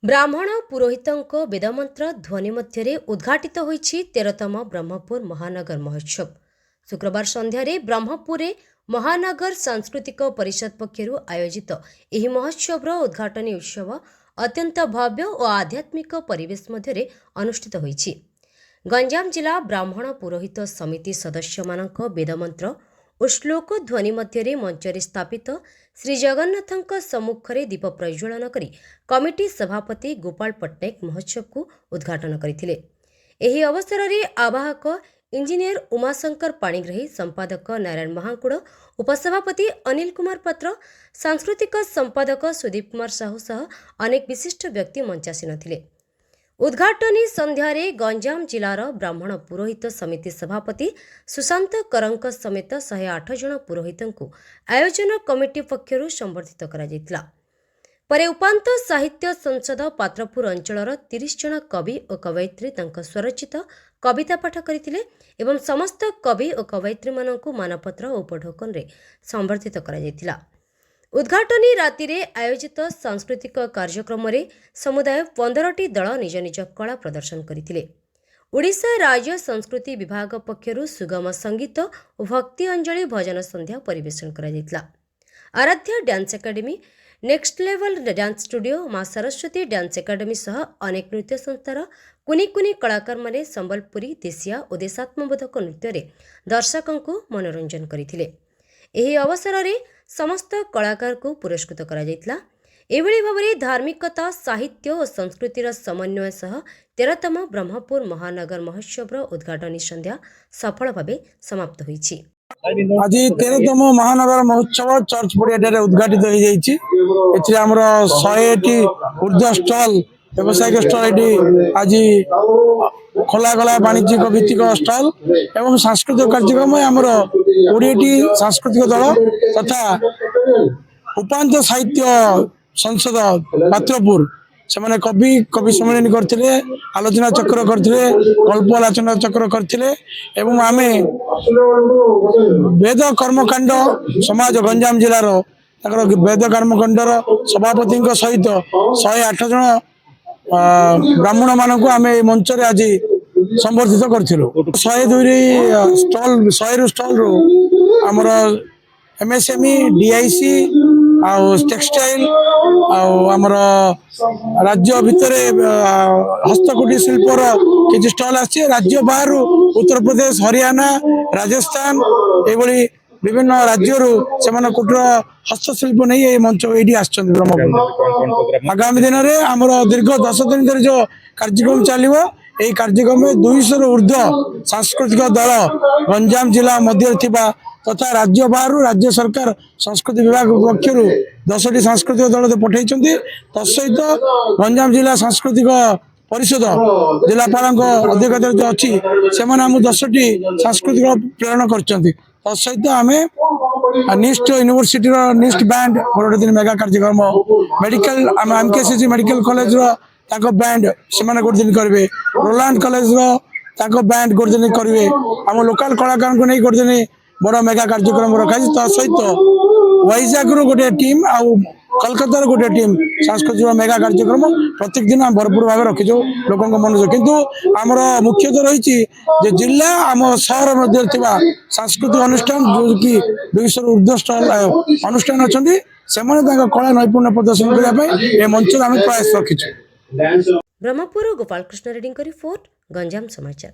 ब्राह्मण पुरोहितों वेदमंत्र ध्वनि मध्य उद्घाटित होईछि 13तम ब्रह्मपुर महानगर महोत्सव। शुक्रवार संध्यारे ब्रह्मपुर महानगर सांस्कृतिक परिषद पक्षरु आयोजित एही महोत्सव उद्घाटनी उत्सव अत्यंत भव्य और आध्यात्मिक परिवेश मध्य अनुष्ठित होईछि। गंजाम जिला ब्राह्मण पुरोहित समिति सदस्य मानक वेदमंत्र और श्लोक ध्वनि मध्य मंचरे स्थापित श्री जगन्नाथ सम्मुखें दीप प्रज्वलन करी कमिटी सभापति गोपाल पट्टनायक महोत्सव को उद्घाटन करथिले। एही अवसर में आवाहक इंजीनियर उमाशंकर पाणिग्राही, संपादक नारायण महाकुड़, उपसभापति अनिल कुमार पात्र, सांस्कृतिक संपादक सुदीप कुमार साहू सह अनेक विशिष्ट व्यक्ति मंचासीन थिले। उद्घाटनी संध्यारे गंजाम जिलार ब्राह्मण पुरोहित समिति सभापति सुशांत करंक समेत 108 जन पुरोहितों को आयोजन कमिटी पक्षरु संबर्धित करा जायतिला। परे उपांत साहित्य संसद पात्रपुर अंचलर 30 जन कवि और कवयित्री तांका स्वरचित कविता पाठ करथिले एवं समस्त कवि और कवयित्री मानकु मानपत्र और उपढोकन रे संबर्धित करा जायतिला। उद्घाटनी राति रे आयोजित सांस्कृतिक कार्यक्रम रे समुदाय 15टी दल निज निज कला प्रदर्शन करथिले। ओडिशा राज्य संस्कृति विभाग पक्षरु सुगम संगीत और भक्ति अंजलि भजन संध्या परिवेषण करा जायतिला। Aaradhya dance academy, next level dance studio, मां सरस्वती डांस एकेडमी सह अनेक नृत्य संस्थार कुनी कुनी कलाकार माने संबलपुरी, देशिया और देशात्मबोधक नृत्य रे दर्शकों को मनोरंजन करथिले। एही अवसर रे समस्त कलाकार को पुरस्कृत करा जायतिला। एभली भाबरे धार्मिकता, साहित्य और संस्कृतिर समन्वय सह 13तम ब्रह्मपुर महानगर महोत्सव उद्घाटनी संध्या सफल भावे समाप्त होईछि। आज 13तम महानगर महोत्सव चर्च पड़िया उद्घाटित हो जाइछि। एथि हमर 100टी ऊर्जा स्टॉल, व्यवसायिक स्टॉल एटी आज खोला गला वाणिज्यिक भित्तिक स्टॉल एवं सांस्कृतिक कार्यक्रम हमर 20टी सांस्कृतिक दल तथा उपांत साहित्य संसद पात्रपुर से कवि सम्मेलन करथिले, आलोचना चक्र करथिले, गल्प आलोचना चक्र करथिले एवं आमे वेद कर्मकांड समाज गंजाम जिलार वेद कर्मकांडर सभापति सहित 108 जन ब्राह्मण मानक आम मंच आज संबर्धित करूँ। 102 स्टॉल 100 स्टॉल रू आमर एमएसएमई, डीआईसी टेक्सटाइल आमर राज्य भितर हस्तकुटी शिल्पर किसी स्टॉल आसी राज्य बाहर उत्तर प्रदेश, हरियाणा, राजस्थान ये विभिन्न राज्यों से कुटीर हस्तशिल्प नहीं मंच ये ब्रह्मपुर। आगामी दिन में आम दीर्घ 10 दिन धरी जो कार्यक्रम चलो यही कार्यक्रम में 200 ऊर्ध्व सांस्कृतिक दल गंजाम जिला मध्य तथा राज्य बाहर राज्य सरकार संस्कृति विभाग पक्षर 10टी सांस्कृतिक दल पठाई तत्सहित गंजाम जिला सांस्कृतिक परिषद जिलापाल अध्यक्षता जो अच्छी से 10टी सांस्कृतिक प्रेरण कर तत्सहित आम निस्ट यूनिवर्सिटी निस्ट बैंड गोटे दिन मेगा कार्यक्रम मेडिकल एमकेसीसी मेडिकल कॉलेज बैंड से गोटे दिन करेंगे, रोलांड कॉलेज बैंड गोटे दिन करेंगे, आम लोकल कलाकार को नहीं गोटे दिन बड़ मेगा कार्यक्रम रखाई सहित वैजाग गोटे टीम आउ कलकतार गोटे टीम सांस्कृतिक मेगा कार्यक्रम प्रत्येक दिन आम भरपूर भाव रखीचु लोक मन किंतु आमर मुख्यतः रही जिला आम सहर मध्य सांस्कृतिक अनुष्ठान जो कि 200 ऊर्ध्व स्टॉल अनुष्ठान अच्छा से कला नैपुण्य प्रदर्शन करने मंच आम प्रयास रखीचु। ब्रह्मपुर गोपाल कृष्ण रेड्डी रिपोर्ट, गंजाम समाचार।